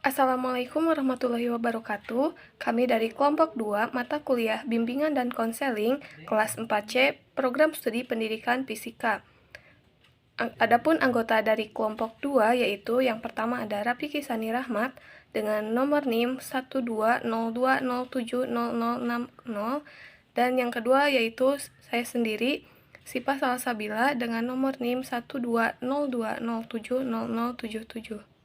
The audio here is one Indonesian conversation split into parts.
Assalamualaikum warahmatullahi wabarakatuh. Kami dari kelompok 2 mata kuliah Bimbingan dan Konseling kelas 4C Program Studi Pendidikan Fisika. Adapun anggota dari kelompok 2 yaitu yang pertama ada Rafiki Sani Rahmat dengan nomor NIM 12020700060 dan yang kedua yaitu saya sendiri Sipa Salsabila dengan nomor NIM 12020700077.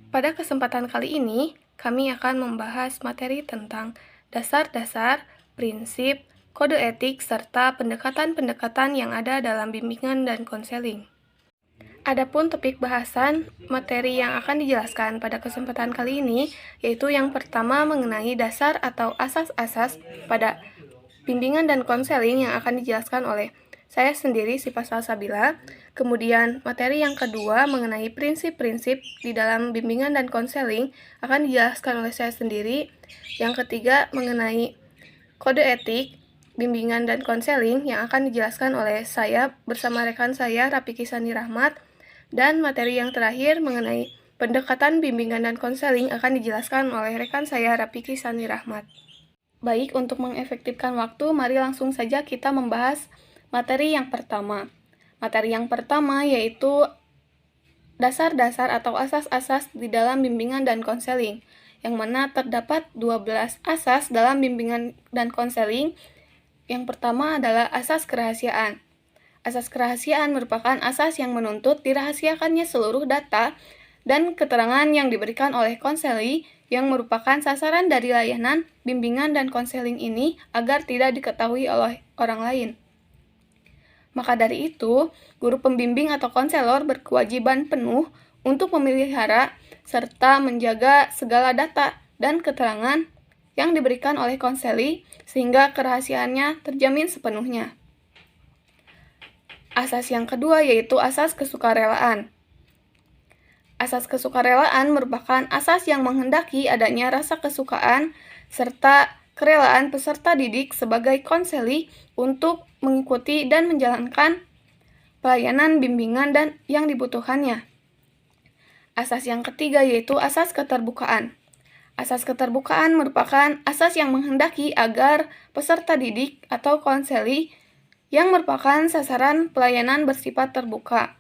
Pada kesempatan kali ini, kami akan membahas materi tentang dasar-dasar, prinsip, kode etik, serta pendekatan-pendekatan yang ada dalam bimbingan dan konseling. Adapun topik bahasan materi yang akan dijelaskan pada kesempatan kali ini, yaitu yang pertama mengenai dasar atau asas-asas pada bimbingan dan konseling yang akan dijelaskan oleh saya sendiri, Sipa Salsabila. Kemudian materi yang kedua mengenai prinsip-prinsip di dalam bimbingan dan konseling akan dijelaskan oleh saya sendiri. Yang ketiga mengenai kode etik bimbingan dan konseling yang akan dijelaskan oleh saya bersama rekan saya Rafiki Sani Rahmat. Dan materi yang terakhir mengenai pendekatan bimbingan dan konseling akan dijelaskan oleh rekan saya Rafiki Sani Rahmat. Baik, untuk mengefektifkan waktu, mari langsung saja kita membahas materi yang pertama. Materi yang pertama yaitu dasar-dasar atau asas-asas di dalam bimbingan dan konseling, yang mana terdapat 12 asas dalam bimbingan dan konseling. Yang pertama adalah asas kerahasiaan. Asas kerahasiaan merupakan asas yang menuntut dirahasiakannya seluruh data dan keterangan yang diberikan oleh konseli yang merupakan sasaran dari layanan bimbingan dan konseling ini agar tidak diketahui oleh orang lain. Maka dari itu, guru pembimbing atau konselor berkewajiban penuh untuk memelihara serta menjaga segala data dan keterangan yang diberikan oleh konseli sehingga kerahasiaannya terjamin sepenuhnya. Asas yang kedua yaitu asas kesukarelaan. Asas kesukarelaan merupakan asas yang menghendaki adanya rasa kesukaan serta kerelaan peserta didik sebagai konseli untuk mengikuti dan menjalankan pelayanan bimbingan dan yang dibutuhkannya. Asas yang ketiga yaitu asas keterbukaan. Asas keterbukaan merupakan asas yang menghendaki agar peserta didik atau konseli yang merupakan sasaran pelayanan bersifat terbuka,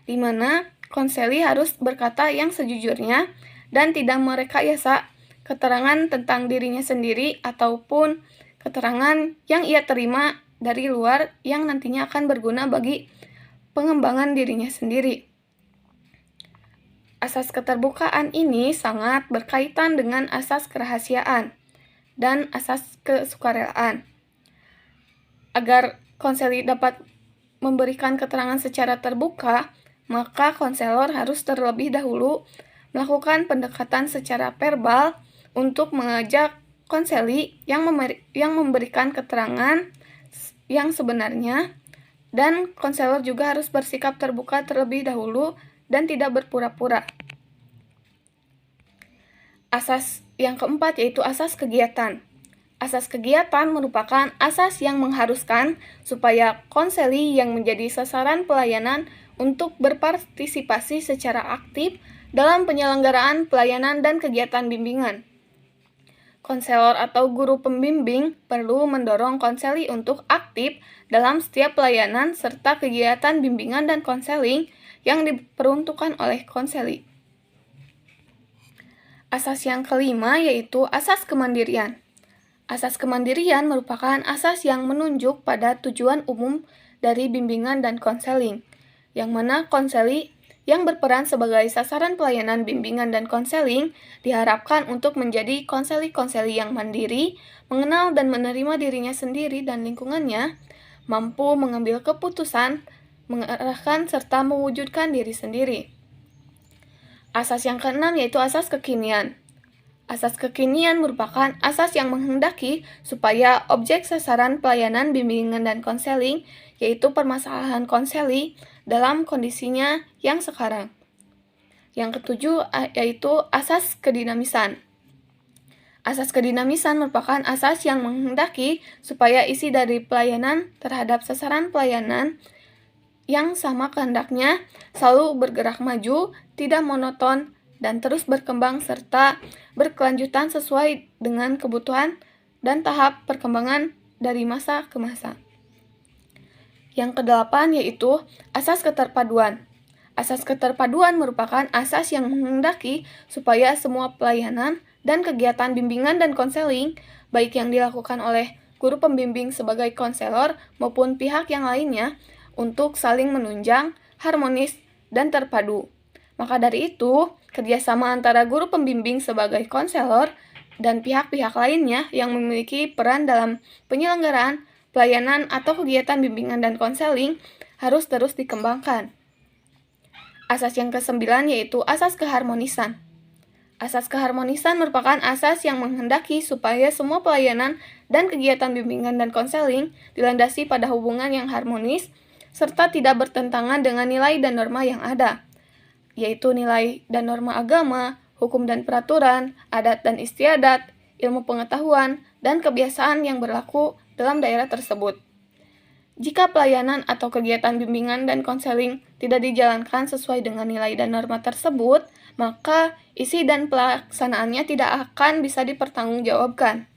di mana konseli harus berkata yang sejujurnya dan tidak merekayasa keterangan tentang dirinya sendiri ataupun keterangan yang ia terima dari luar yang nantinya akan berguna bagi pengembangan dirinya sendiri. Asas keterbukaan ini sangat berkaitan dengan asas kerahasiaan dan asas kesukarelaan. Agar konseli dapat memberikan keterangan secara terbuka, maka konselor harus terlebih dahulu melakukan pendekatan secara verbal untuk mengajak konseli yang memberikan keterangan yang sebenarnya, dan konselor juga harus bersikap terbuka terlebih dahulu dan tidak berpura-pura. Asas yang keempat yaitu asas kegiatan. Asas kegiatan merupakan asas yang mengharuskan supaya konseli yang menjadi sasaran pelayanan untuk berpartisipasi secara aktif dalam penyelenggaraan pelayanan dan kegiatan bimbingan. Konselor atau guru pembimbing perlu mendorong konseli untuk aktif dalam setiap pelayanan serta kegiatan bimbingan dan konseling yang diperuntukkan oleh konseli. Asas yang kelima yaitu asas kemandirian. Asas kemandirian merupakan asas yang menunjuk pada tujuan umum dari bimbingan dan konseling, yang mana konseli yang berperan sebagai sasaran pelayanan bimbingan dan konseling diharapkan untuk menjadi konseli-konseli yang mandiri, mengenal dan menerima dirinya sendiri dan lingkungannya, mampu mengambil keputusan, mengarahkan serta mewujudkan diri sendiri. Asas yang keenam yaitu asas kekinian. Asas kekinian merupakan asas yang menghendaki supaya objek sasaran pelayanan bimbingan dan konseling, yaitu permasalahan konseli, dalam kondisinya yang sekarang. Yang ketujuh yaitu asas kedinamisan. Asas kedinamisan merupakan asas yang menghendaki supaya isi dari pelayanan terhadap sasaran pelayanan yang sama kehendaknya selalu bergerak maju, tidak monoton, dan terus berkembang serta berkelanjutan sesuai dengan kebutuhan dan tahap perkembangan dari masa ke masa. Yang kedelapan yaitu asas keterpaduan. Asas keterpaduan merupakan asas yang menghendaki supaya semua pelayanan dan kegiatan bimbingan dan konseling, baik yang dilakukan oleh guru pembimbing sebagai konselor maupun pihak yang lainnya, untuk saling menunjang, harmonis, dan terpadu. Maka dari itu, kerjasama antara guru pembimbing sebagai konselor dan pihak-pihak lainnya yang memiliki peran dalam penyelenggaraan pelayanan atau kegiatan bimbingan dan konseling harus terus dikembangkan. Asas yang kesembilan yaitu asas keharmonisan. Asas keharmonisan merupakan asas yang menghendaki supaya semua pelayanan dan kegiatan bimbingan dan konseling dilandasi pada hubungan yang harmonis serta tidak bertentangan dengan nilai dan norma yang ada, yaitu nilai dan norma agama, hukum dan peraturan, adat dan istiadat, ilmu pengetahuan, dan kebiasaan yang berlaku dalam daerah tersebut. Jika pelayanan atau kegiatan bimbingan dan konseling tidak dijalankan sesuai dengan nilai dan norma tersebut, maka isi dan pelaksanaannya tidak akan bisa dipertanggungjawabkan.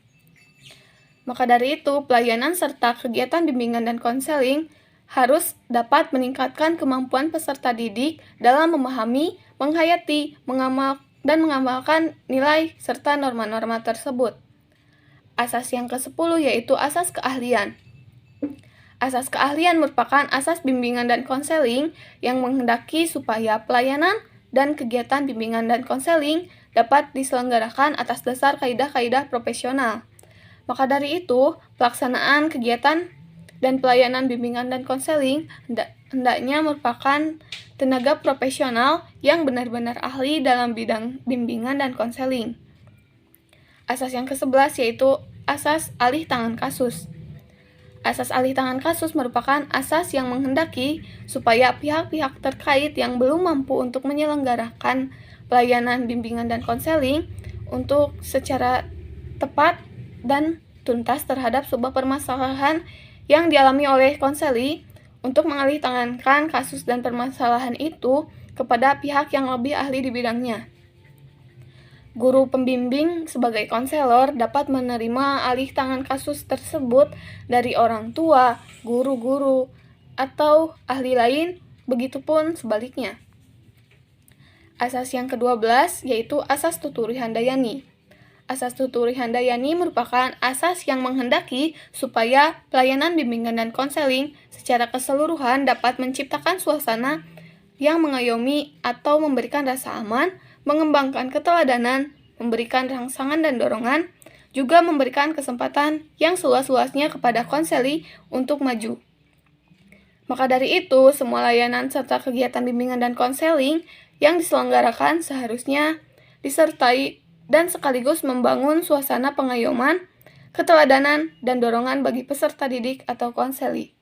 Maka dari itu, pelayanan serta kegiatan bimbingan dan konseling harus dapat meningkatkan kemampuan peserta didik dalam memahami, menghayati, dan mengamalkan nilai serta norma-norma tersebut. Asas yang ke-10 yaitu asas keahlian. Asas keahlian merupakan asas bimbingan dan konseling yang menghendaki supaya pelayanan dan kegiatan bimbingan dan konseling dapat diselenggarakan atas dasar kaidah-kaidah profesional. Maka dari itu, pelaksanaan kegiatan dan pelayanan bimbingan dan konseling hendaknya merupakan tenaga profesional yang benar-benar ahli dalam bidang bimbingan dan konseling. Asas yang ke-11 yaitu asas alih tangan kasus. Asas alih tangan kasus merupakan asas yang menghendaki supaya pihak-pihak terkait yang belum mampu untuk menyelenggarakan pelayanan bimbingan dan konseling untuk secara tepat dan tuntas terhadap sebuah permasalahan yang dialami oleh konseli untuk mengalih tangankan kasus dan permasalahan itu kepada pihak yang lebih ahli di bidangnya. Guru pembimbing sebagai konselor dapat menerima alih tangan kasus tersebut dari orang tua, guru-guru, atau ahli lain, begitupun sebaliknya. Asas yang ke-12 yaitu asas tuturi handayani. Asas tuturi handayani merupakan asas yang menghendaki supaya pelayanan bimbingan dan konseling secara keseluruhan dapat menciptakan suasana yang mengayomi atau memberikan rasa aman, mengembangkan keteladanan, memberikan rangsangan dan dorongan, juga memberikan kesempatan yang seluas-luasnya kepada konseli untuk maju. Maka dari itu, semua layanan serta kegiatan bimbingan dan konseling yang diselenggarakan seharusnya disertai dan sekaligus membangun suasana pengayoman, keteladanan, dan dorongan bagi peserta didik atau konseli.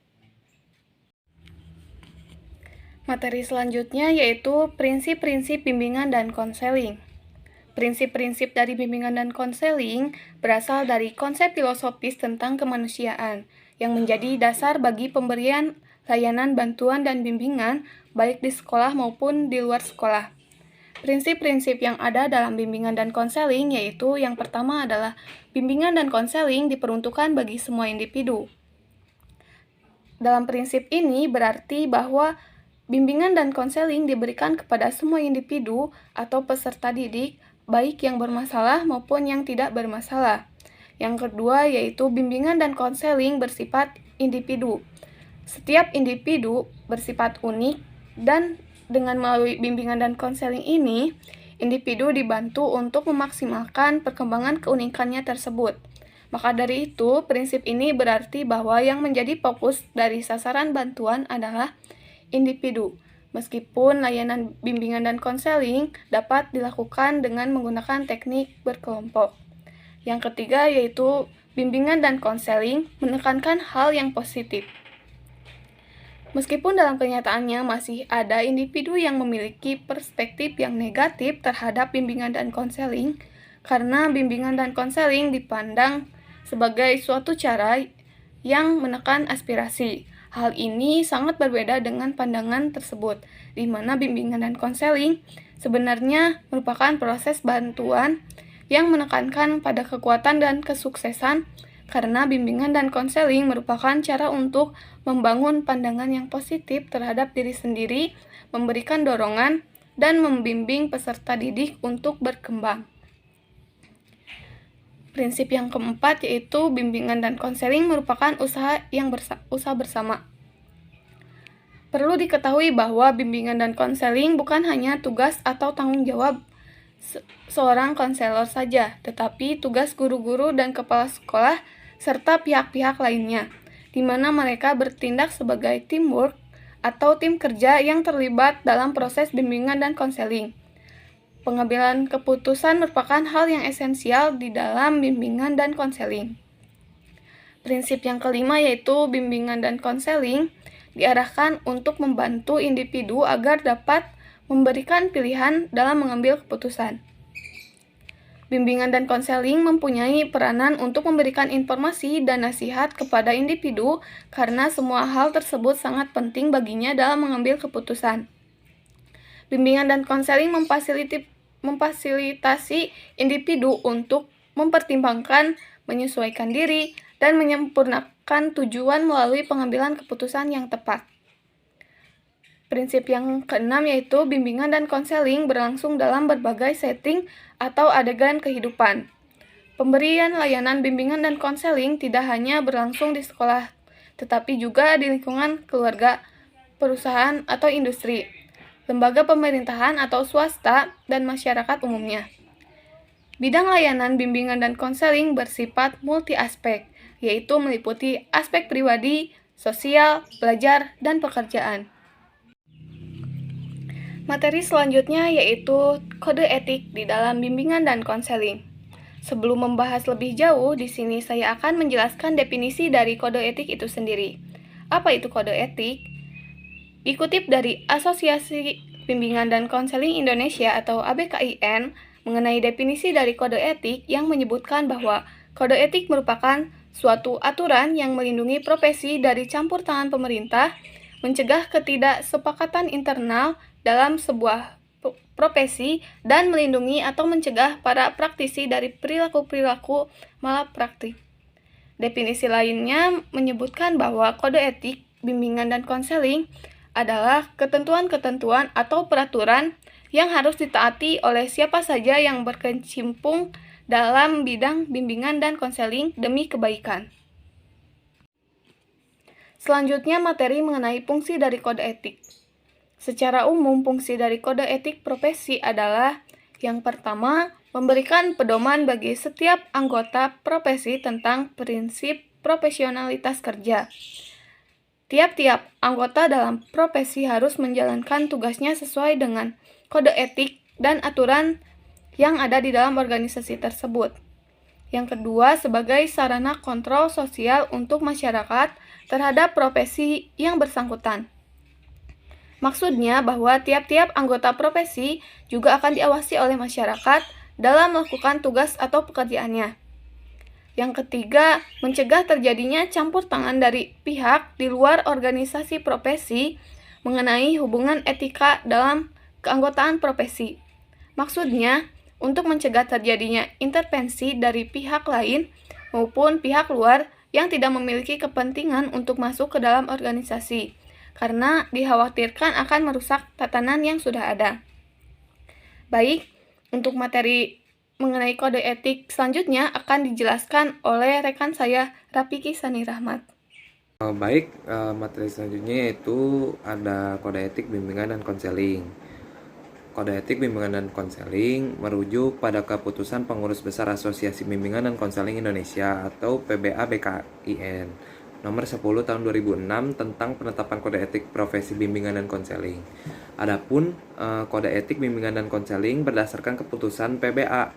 Materi selanjutnya yaitu prinsip-prinsip bimbingan dan konseling. Prinsip-prinsip dari bimbingan dan konseling berasal dari konsep filosofis tentang kemanusiaan yang menjadi dasar bagi pemberian layanan bantuan dan bimbingan baik di sekolah maupun di luar sekolah. Prinsip-prinsip yang ada dalam bimbingan dan konseling yaitu yang pertama adalah bimbingan dan konseling diperuntukkan bagi semua individu. Dalam prinsip ini berarti bahwa bimbingan dan konseling diberikan kepada semua individu atau peserta didik, baik yang bermasalah maupun yang tidak bermasalah. Yang kedua yaitu bimbingan dan konseling bersifat individu. Setiap individu bersifat unik dan dengan melalui bimbingan dan konseling ini, individu dibantu untuk memaksimalkan perkembangan keunikannya tersebut. Maka dari itu, prinsip ini berarti bahwa yang menjadi fokus dari sasaran bantuan adalah individu, meskipun layanan bimbingan dan konseling dapat dilakukan dengan menggunakan teknik berkelompok. Yang ketiga yaitu bimbingan dan konseling menekankan hal yang positif. Meskipun dalam kenyataannya masih ada individu yang memiliki perspektif yang negatif terhadap bimbingan dan konseling, karena bimbingan dan konseling dipandang sebagai suatu cara yang menekan aspirasi Hal ini sangat berbeda dengan pandangan tersebut, di mana bimbingan dan konseling sebenarnya merupakan proses bantuan yang menekankan pada kekuatan dan kesuksesan, karena bimbingan dan konseling merupakan cara untuk membangun pandangan yang positif terhadap diri sendiri, memberikan dorongan, dan membimbing peserta didik untuk berkembang. Prinsip yang keempat yaitu bimbingan dan konseling merupakan usaha bersama. Perlu diketahui bahwa bimbingan dan konseling bukan hanya tugas atau tanggung jawab seorang konselor saja, tetapi tugas guru-guru dan kepala sekolah serta pihak-pihak lainnya, di mana mereka bertindak sebagai teamwork atau tim kerja yang terlibat dalam proses bimbingan dan konseling. Pengambilan keputusan merupakan hal yang esensial di dalam bimbingan dan konseling. Prinsip yang kelima yaitu bimbingan dan konseling diarahkan untuk membantu individu agar dapat memberikan pilihan dalam mengambil keputusan. Bimbingan dan konseling mempunyai peranan untuk memberikan informasi dan nasihat kepada individu karena semua hal tersebut sangat penting baginya dalam mengambil keputusan. Bimbingan dan konseling memfasilitasi individu untuk mempertimbangkan, menyesuaikan diri, dan menyempurnakan tujuan melalui pengambilan keputusan yang tepat. Prinsip yang keenam yaitu bimbingan dan konseling berlangsung dalam berbagai setting atau adegan kehidupan. Pemberian layanan bimbingan dan konseling tidak hanya berlangsung di sekolah, tetapi juga di lingkungan keluarga, perusahaan atau industri, lembaga pemerintahan atau swasta, dan masyarakat umumnya. Bidang layanan bimbingan dan konseling bersifat multi aspek, yaitu meliputi aspek pribadi, sosial, belajar, dan pekerjaan. Materi selanjutnya yaitu kode etik di dalam bimbingan dan konseling. Sebelum membahas lebih jauh, di sini saya akan menjelaskan definisi dari kode etik itu sendiri. Apa itu kode etik? Dikutip dari Asosiasi Bimbingan dan Konseling Indonesia atau ABKIN, mengenai definisi dari kode etik yang menyebutkan bahwa kode etik merupakan suatu aturan yang melindungi profesi dari campur tangan pemerintah, mencegah ketidaksepakatan internal dalam sebuah profesi, dan melindungi atau mencegah para praktisi dari perilaku-perilaku malapraktik. Definisi lainnya menyebutkan bahwa kode etik, bimbingan dan konseling adalah ketentuan-ketentuan atau peraturan yang harus ditaati oleh siapa saja yang berkecimpung dalam bidang bimbingan dan konseling demi kebaikan. Selanjutnya, materi mengenai fungsi dari kode etik. Secara umum, fungsi dari kode etik profesi adalah yang pertama, memberikan pedoman bagi setiap anggota profesi tentang prinsip profesionalitas kerja. Tiap-tiap anggota dalam profesi harus menjalankan tugasnya sesuai dengan kode etik dan aturan yang ada di dalam organisasi tersebut. Yang kedua, sebagai sarana kontrol sosial untuk masyarakat terhadap profesi yang bersangkutan. Maksudnya bahwa tiap-tiap anggota profesi juga akan diawasi oleh masyarakat dalam melakukan tugas atau pekerjaannya. Yang ketiga, mencegah terjadinya campur tangan dari pihak di luar organisasi profesi mengenai hubungan etika dalam keanggotaan profesi. Maksudnya, untuk mencegah terjadinya intervensi dari pihak lain maupun pihak luar yang tidak memiliki kepentingan untuk masuk ke dalam organisasi, karena dikhawatirkan akan merusak tatanan yang sudah ada. Baik, untuk materi mengenai kode etik selanjutnya akan dijelaskan oleh rekan saya, Rafiki Sani Rahmat. Baik, materi selanjutnya yaitu ada kode etik bimbingan dan konseling. Kode etik bimbingan dan konseling merujuk pada keputusan Pengurus Besar Asosiasi Bimbingan dan Konseling Indonesia atau PBA-BKIN nomor 10 tahun 2006 tentang penetapan kode etik profesi bimbingan dan konseling. Adapun kode etik bimbingan dan konseling berdasarkan keputusan PBA-BKIN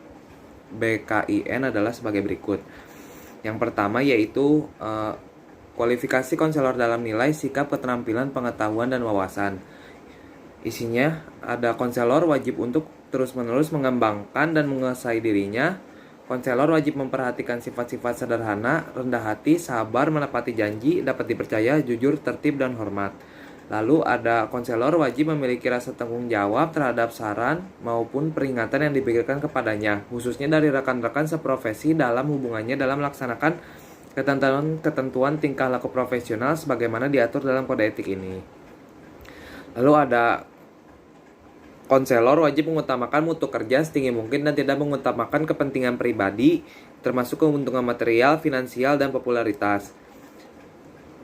adalah sebagai berikut. Yang pertama yaitu kualifikasi konselor dalam nilai, sikap, keterampilan, pengetahuan, dan wawasan. Isinya ada konselor wajib untuk terus-menerus mengembangkan dan menguasai dirinya, konselor wajib memperhatikan sifat-sifat sederhana, rendah hati, sabar, menepati janji, dapat dipercaya, jujur, tertib, dan hormat. Lalu ada konselor wajib memiliki rasa tanggung jawab terhadap saran maupun peringatan yang diberikan kepadanya, khususnya dari rekan-rekan seprofesi dalam hubungannya dalam melaksanakan ketentuan tingkah laku profesional sebagaimana diatur dalam kode etik ini. Lalu ada konselor wajib mengutamakan mutu kerja setinggi mungkin dan tidak mengutamakan kepentingan pribadi, termasuk keuntungan material, finansial, dan popularitas.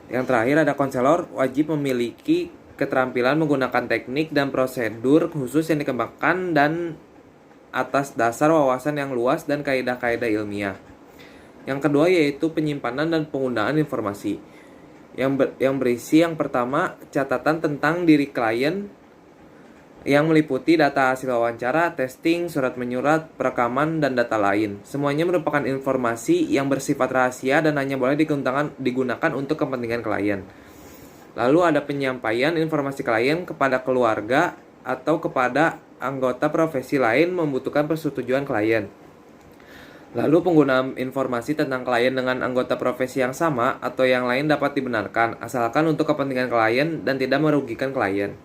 Yang terakhir ada konselor wajib memiliki keterampilan menggunakan teknik dan prosedur khusus yang dikembangkan dan atas dasar wawasan yang luas dan kaidah-kaidah ilmiah. Yang kedua yaitu penyimpanan dan penggunaan informasi. Yang berisi yang pertama catatan tentang diri klien yang meliputi data hasil wawancara, testing, surat menyurat, perekaman, dan data lain. Semuanya merupakan informasi yang bersifat rahasia dan hanya boleh digunakan untuk kepentingan klien. Lalu ada penyampaian informasi klien kepada keluarga atau kepada anggota profesi lain membutuhkan persetujuan klien. Lalu penggunaan informasi tentang klien dengan anggota profesi yang sama atau yang lain dapat dibenarkan, asalkan untuk kepentingan klien dan tidak merugikan klien.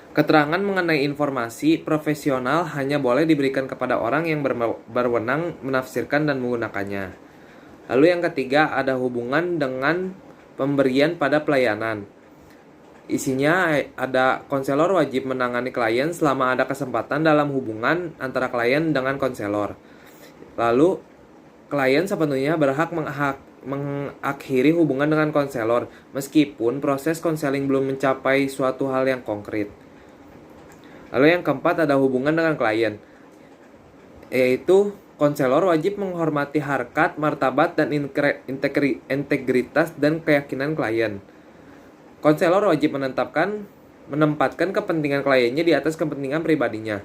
Keterangan mengenai informasi profesional hanya boleh diberikan kepada orang yang berwenang menafsirkan dan menggunakannya. Lalu yang ketiga ada hubungan dengan pemberian pada pelayanan. Isinya ada konselor wajib menangani klien selama ada kesempatan dalam hubungan antara klien dengan konselor. Lalu klien sepenuhnya berhak mengakhiri hubungan dengan konselor meskipun proses konseling belum mencapai suatu hal yang konkret. Lalu yang keempat ada hubungan dengan klien, yaitu konselor wajib menghormati harkat, martabat, dan integritas dan keyakinan klien. Konselor wajib menempatkan kepentingan kliennya di atas kepentingan pribadinya.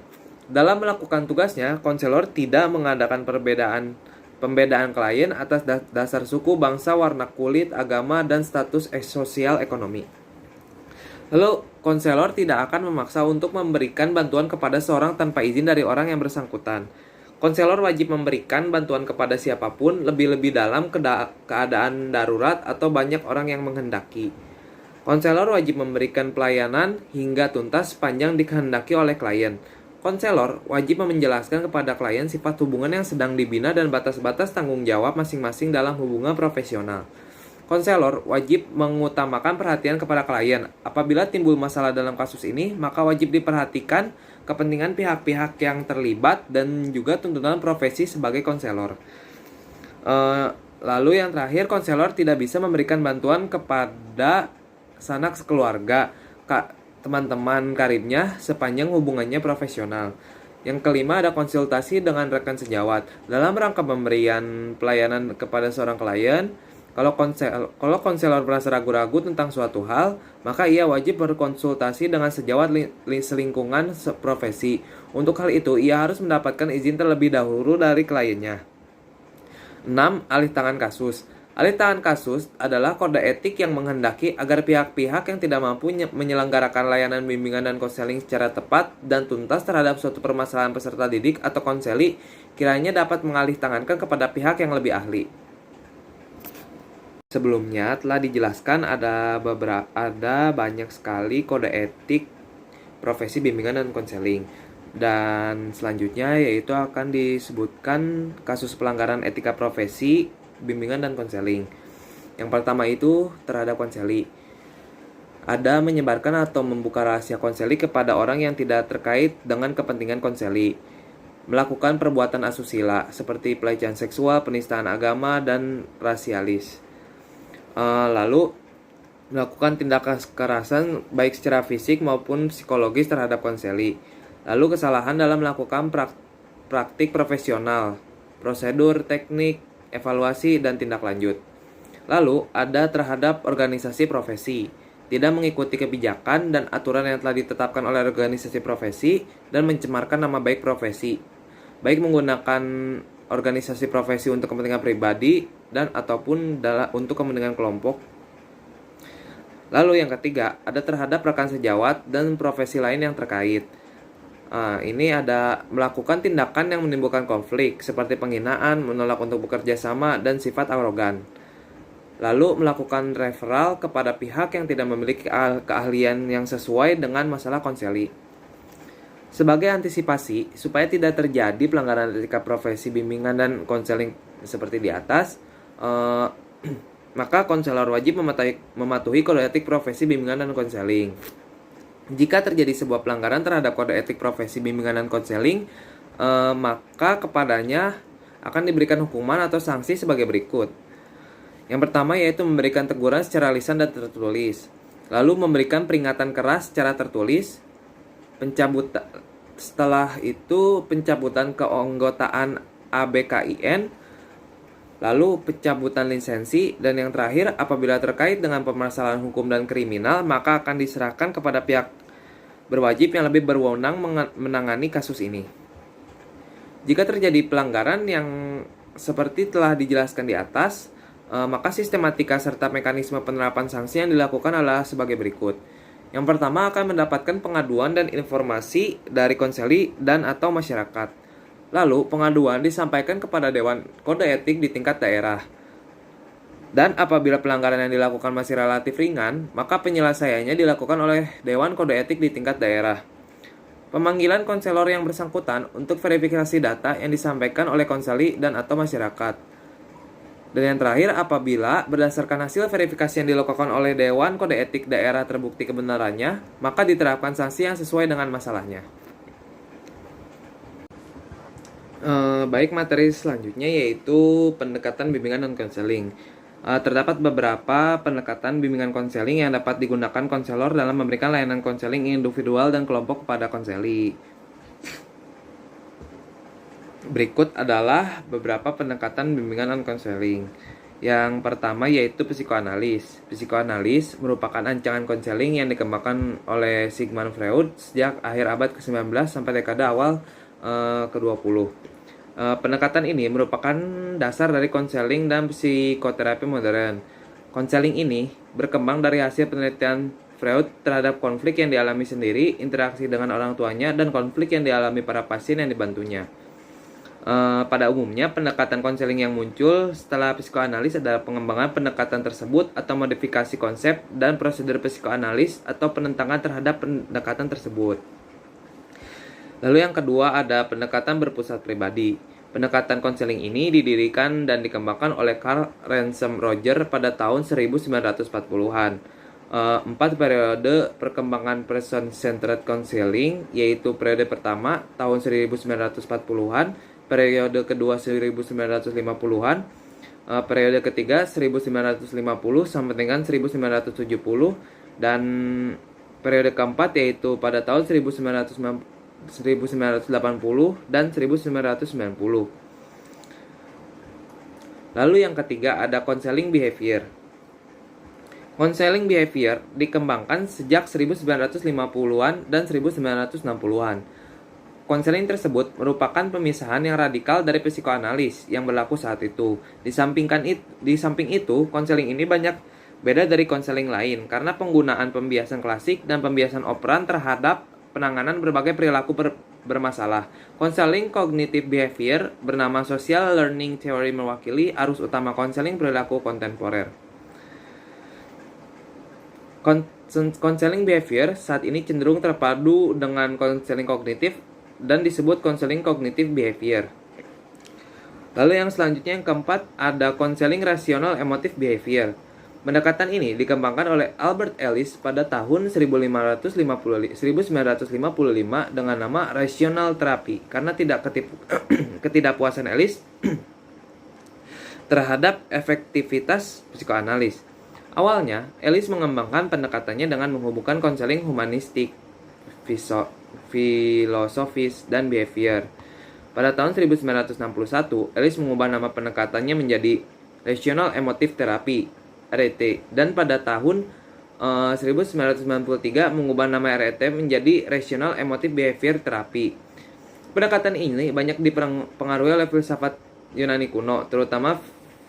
Dalam melakukan tugasnya, konselor tidak mengadakan pembedaan klien atas dasar suku, bangsa, warna kulit, agama, dan status sosial ekonomi. Lalu, konselor tidak akan memaksa untuk memberikan bantuan kepada seorang tanpa izin dari orang yang bersangkutan. Konselor wajib memberikan bantuan kepada siapapun, lebih-lebih dalam keadaan darurat atau banyak orang yang menghendaki. Konselor wajib memberikan pelayanan hingga tuntas sepanjang dikehendaki oleh klien. Konselor wajib menjelaskan kepada klien sifat hubungan yang sedang dibina dan batas-batas tanggung jawab masing-masing dalam hubungan profesional. Konselor wajib mengutamakan perhatian kepada klien. Apabila timbul masalah dalam kasus ini, maka wajib diperhatikan kepentingan pihak-pihak yang terlibat dan juga tuntutan profesi sebagai konselor. Lalu yang terakhir, konselor tidak bisa memberikan bantuan kepada sanak sekeluarga, teman-teman karibnya sepanjang hubungannya profesional. Yang kelima ada konsultasi dengan rekan sejawat. Dalam rangka pemberian pelayanan kepada seorang klien, kalau konselor merasa ragu-ragu tentang suatu hal, maka ia wajib berkonsultasi dengan sejawat selingkungan profesi. Untuk hal itu, ia harus mendapatkan izin terlebih dahulu dari kliennya. 6. Alih tangan kasus. Alih tangan kasus adalah kode etik yang menghendaki agar pihak-pihak yang tidak mampu menyelenggarakan layanan bimbingan dan konseling secara tepat dan tuntas terhadap suatu permasalahan peserta didik atau konseli kiranya dapat mengalih tangankan kepada pihak yang lebih ahli. Sebelumnya telah dijelaskan ada banyak sekali kode etik profesi bimbingan dan konseling. Dan selanjutnya yaitu akan disebutkan kasus pelanggaran etika profesi bimbingan dan konseling. Yang pertama itu terhadap konseli. Ada menyebarkan atau membuka rahasia konseli kepada orang yang tidak terkait dengan kepentingan konseli. Melakukan perbuatan asusila seperti pelecehan seksual, penistaan agama, dan rasialis. Lalu melakukan tindakan kekerasan baik secara fisik maupun psikologis terhadap konseli. Lalu kesalahan dalam melakukan praktik profesional, prosedur, teknik, evaluasi, dan tindak lanjut. Lalu ada terhadap organisasi profesi, tidak mengikuti kebijakan dan aturan yang telah ditetapkan oleh organisasi profesi dan mencemarkan nama baik profesi, baik menggunakan organisasi profesi untuk kepentingan pribadi dan ataupun untuk kepentingan kelompok. Lalu yang ketiga, ada terhadap rekan sejawat dan profesi lain yang terkait. Ini ada melakukan tindakan yang menimbulkan konflik seperti penghinaan, menolak untuk bekerja sama, dan sifat arogan. Lalu melakukan referral kepada pihak yang tidak memiliki keahlian yang sesuai dengan masalah konseli. Sebagai antisipasi supaya tidak terjadi pelanggaran etika profesi bimbingan dan konseling seperti di atas, maka konselor wajib mematuhi kode etik profesi bimbingan dan konseling. Jika terjadi sebuah pelanggaran terhadap kode etik profesi bimbingan dan konseling, maka kepadanya akan diberikan hukuman atau sanksi sebagai berikut. Yang pertama yaitu memberikan teguran secara lisan dan tertulis, lalu memberikan peringatan keras secara tertulis, setelah itu pencabutan keanggotaan ABKIN, lalu pencabutan lisensi, dan yang terakhir apabila terkait dengan permasalahan hukum dan kriminal maka akan diserahkan kepada pihak berwajib yang lebih berwenang menangani kasus ini. Jika terjadi pelanggaran yang seperti telah dijelaskan di atas, maka sistematika serta mekanisme penerapan sanksi yang dilakukan adalah sebagai berikut. Yang pertama akan mendapatkan pengaduan dan informasi dari konseli dan atau masyarakat. Lalu pengaduan disampaikan kepada Dewan Kode Etik di tingkat daerah. Dan apabila pelanggaran yang dilakukan masih relatif ringan, maka penyelesaiannya dilakukan oleh Dewan Kode Etik di tingkat daerah. Pemanggilan konselor yang bersangkutan untuk verifikasi data yang disampaikan oleh konseli dan atau masyarakat. Dan yang terakhir, apabila berdasarkan hasil verifikasi yang dilakukan oleh Dewan Kode Etik daerah terbukti kebenarannya, maka diterapkan sanksi yang sesuai dengan masalahnya. Baik, materi selanjutnya yaitu pendekatan bimbingan dan konseling. Terdapat beberapa pendekatan bimbingan konseling yang dapat digunakan konselor dalam memberikan layanan konseling individual dan kelompok kepada konseli. Berikut adalah beberapa pendekatan bimbingan dan konseling. Yang pertama yaitu psikoanalis. Psikoanalis merupakan ancaman konseling yang dikembangkan oleh Sigmund Freud sejak akhir abad ke-19 sampai dekade awal ke-20. Pendekatan ini merupakan dasar dari konseling dan psikoterapi modern. Konseling ini berkembang dari hasil penelitian Freud terhadap konflik yang dialami sendiri, interaksi dengan orang tuanya, dan konflik yang dialami para pasien yang dibantunya. Pada umumnya, pendekatan konseling yang muncul setelah psikoanalis adalah pengembangan pendekatan tersebut atau modifikasi konsep dan prosedur psikoanalis atau penentangan terhadap pendekatan tersebut. Lalu yang kedua ada pendekatan berpusat pribadi. Pendekatan konseling ini didirikan dan dikembangkan oleh Carl Ransom Roger pada tahun 1940-an. 4 periode perkembangan person-centered counseling, yaitu periode pertama tahun 1940-an, periode kedua 1950-an, periode ketiga 1950 sampai dengan 1970, dan periode keempat yaitu pada tahun 1980 dan 1990. Lalu yang ketiga ada counseling behavior. Counseling behavior dikembangkan sejak 1950-an dan 1960-an. Konseling tersebut merupakan pemisahan yang radikal dari psikoanalis yang berlaku saat itu. Di samping itu, konseling ini banyak beda dari konseling lain karena penggunaan pembiasan klasik dan pembiasan operan terhadap penanganan berbagai perilaku bermasalah. Konseling cognitive behavior bernama social learning theory mewakili arus utama konseling perilaku kontemporer. Konseling behavior saat ini cenderung terpadu dengan konseling kognitif dan disebut konseling cognitive behavior. Lalu yang selanjutnya yang keempat ada konseling rasional emotive behavior. Pendekatan ini dikembangkan oleh Albert Ellis pada tahun 1955 dengan nama rational therapy karena ketidakpuasan Ellis terhadap efektivitas psikoanalis. Awalnya, Ellis mengembangkan pendekatannya dengan menghubungkan konseling humanistik, filosofis, dan behavior. Pada tahun 1961, Ellis mengubah nama pendekatannya menjadi Rational Emotive Therapy (RET) dan pada tahun 1993 mengubah nama RET menjadi Rational Emotive Behavior Therapy. Pendekatan ini banyak dipengaruhi oleh filsafat Yunani kuno, terutama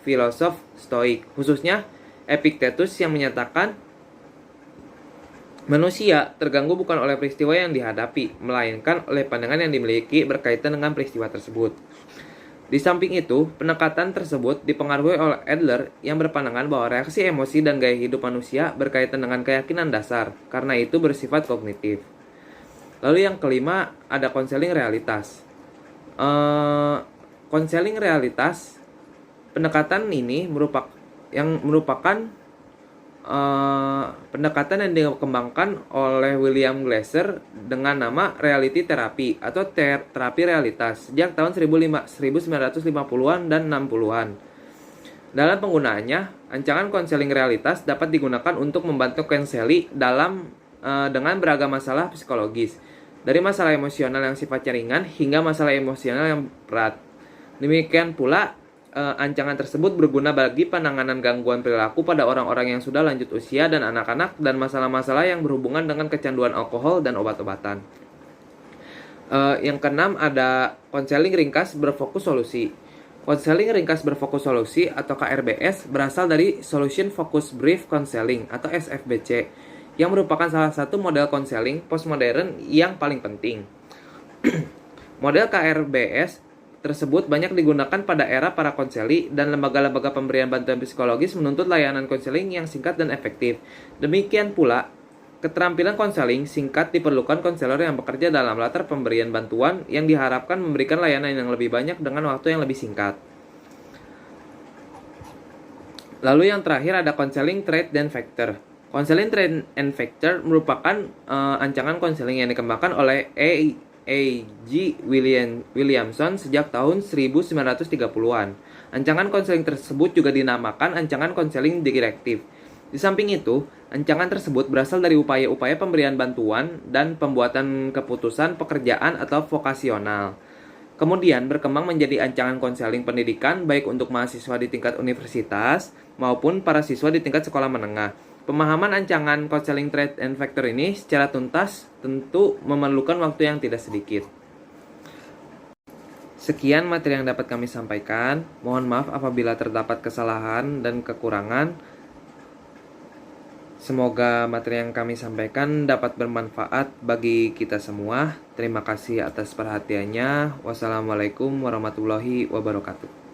filosof Stoik, khususnya Epictetus yang menyatakan Manusia terganggu bukan oleh peristiwa yang dihadapi, melainkan oleh pandangan yang dimiliki berkaitan dengan peristiwa tersebut. Di samping itu, pendekatan tersebut dipengaruhi oleh Adler yang berpandangan bahwa reaksi emosi dan gaya hidup manusia berkaitan dengan keyakinan dasar, karena itu bersifat kognitif. Lalu yang kelima, ada konseling realitas. Konseling realitas, pendekatan ini merupakan pendekatan yang dikembangkan oleh William Glasser dengan nama reality therapy atau terapi realitas sejak tahun 1950-an dan 60-an. Dalam penggunaannya, ancaman konseling realitas dapat digunakan untuk membantu konseli dengan beragam masalah psikologis, dari masalah emosional yang sifatnya ringan hingga masalah emosional yang berat. Demikian pula, ancaman tersebut berguna bagi penanganan gangguan perilaku pada orang-orang yang sudah lanjut usia dan anak-anak dan masalah-masalah yang berhubungan dengan kecanduan alkohol dan obat-obatan. Yang keenam ada konseling ringkas berfokus solusi. Konseling ringkas berfokus solusi atau KRBS berasal dari Solution Focused Brief Counseling atau SFBC yang merupakan salah satu model konseling postmodern yang paling penting. Model KRBS tersebut banyak digunakan pada era para konseli dan lembaga-lembaga pemberian bantuan psikologis menuntut layanan konseling yang singkat dan efektif. Demikian pula, keterampilan konseling singkat diperlukan konselor yang bekerja dalam latar pemberian bantuan yang diharapkan memberikan layanan yang lebih banyak dengan waktu yang lebih singkat. Lalu yang terakhir ada konseling Trade and Factor. Konseling Trade and Factor merupakan ancaman konseling yang dikembangkan oleh A.G. Williamson sejak tahun 1930-an. Ancaman konseling tersebut juga dinamakan ancaman konseling direktif. Di samping itu, ancaman tersebut berasal dari upaya-upaya pemberian bantuan dan pembuatan keputusan pekerjaan atau vokasional. Kemudian berkembang menjadi ancaman konseling pendidikan baik untuk mahasiswa di tingkat universitas maupun para siswa di tingkat sekolah menengah. Pemahaman ancaman konseling Trade and Factor ini secara tuntas tentu memerlukan waktu yang tidak sedikit. Sekian materi yang dapat kami sampaikan. Mohon maaf apabila terdapat kesalahan dan kekurangan. Semoga materi yang kami sampaikan dapat bermanfaat bagi kita semua. Terima kasih atas perhatiannya. Wassalamualaikum warahmatullahi wabarakatuh.